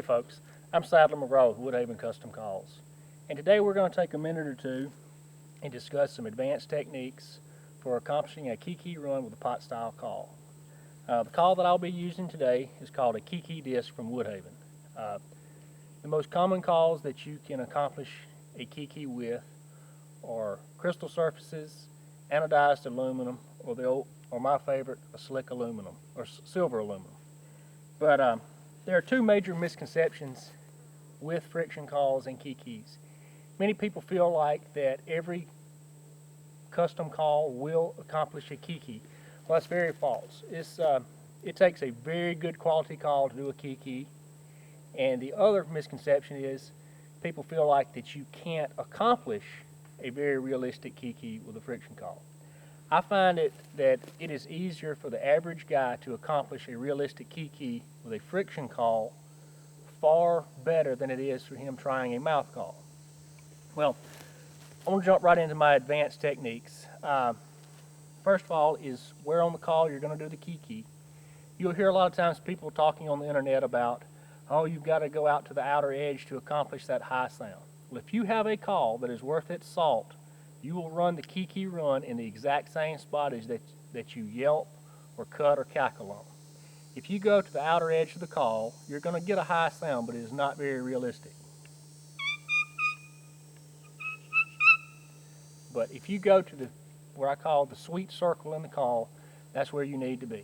Hey folks, I'm Sadler McGraw with Woodhaven Custom Calls, and today we're going to take a minute or two and discuss some advanced techniques for accomplishing a KeeKee run with a pot style call. The call that I'll be using today is called a KeeKee disc from Woodhaven. The most common calls that you can accomplish a KeeKee with are crystal surfaces, anodized aluminum, or my favorite, a slick aluminum or silver aluminum. But there are two major misconceptions with friction calls and KeeKees. Many people feel like that every custom call will accomplish a KeeKee. Well, that's very false. It takes a very good quality call to do a KeeKee. And the other misconception is people feel like that you can't accomplish a very realistic KeeKee with a friction call. I find that it is easier for the average guy to accomplish a realistic KeeKee with a friction call far better than it is for him trying a mouth call. Well, I want to jump right into my advanced techniques. First of all is where on the call you're going to do the KeeKee. You'll hear a lot of times people talking on the internet about, oh, you've got to go out to the outer edge to accomplish that high sound. Well, if you have a call that is worth its salt, you will run the KeeKee run in the exact same spot as that you yelp or cut or cackle on. If you go to the outer edge of the call, you're going to get a high sound, but it is not very realistic. But if you go to where I call the sweet circle in the call, that's where you need to be.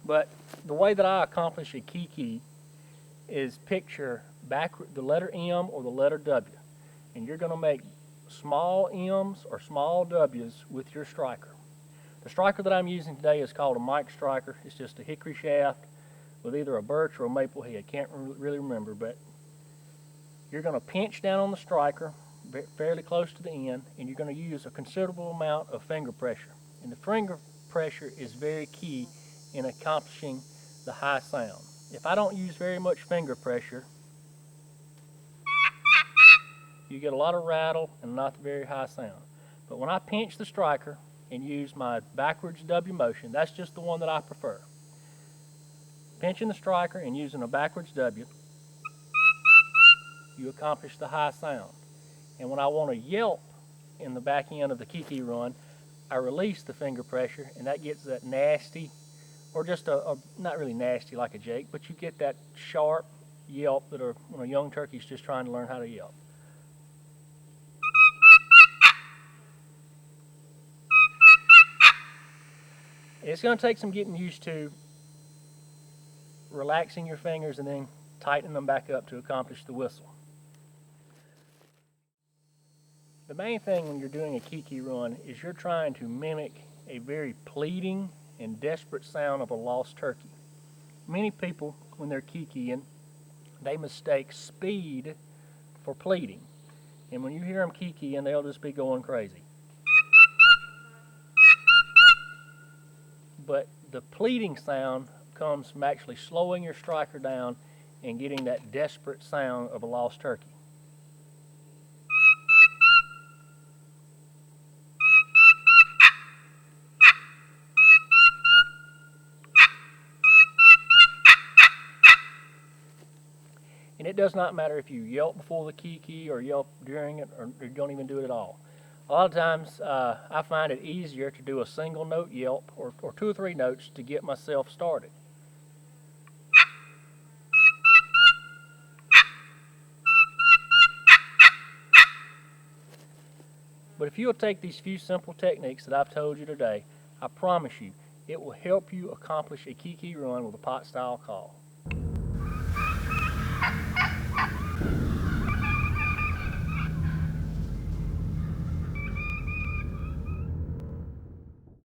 But the way that I accomplish a KeeKee is picture the letter M or the letter W, and you're going to make small M's or small W's with your striker. The striker that I'm using today is called a mic striker. It's just a hickory shaft with either a birch or a maple head. Can't really remember, but you're going to pinch down on the striker fairly close to the end, and you're going to use a considerable amount of finger pressure. And the finger pressure is very key in accomplishing the high sound. If I don't use very much finger pressure, you get a lot of rattle and not very high sound. But when I pinch the striker and use my backwards W motion, that's just the one that I prefer. Pinching the striker and using a backwards W, you accomplish the high sound. And when I want to yelp in the back end of the KeeKee run, I release the finger pressure, and that gets that nasty, or just not really nasty like a jake, but you get that sharp yelp that when a young turkey's just trying to learn how to yelp. It's going to take some getting used to, relaxing your fingers and then tightening them back up to accomplish the whistle. The main thing when you're doing a KeeKee run is you're trying to mimic a very pleading and desperate sound of a lost turkey. Many people, when they're KeeKeeing, they mistake speed for pleading. And when you hear them KeeKeeing, they'll just be going crazy. But the pleading sound comes from actually slowing your striker down and getting that desperate sound of a lost turkey. And it does not matter if you yelp before the KeeKee or yelp during it or don't even do it at all. A lot of times I find it easier to do a single note yelp or 2 or 3 notes to get myself started. But if you'll take these few simple techniques that I've told you today, I promise you it will help you accomplish a KeeKee run with a pot style call.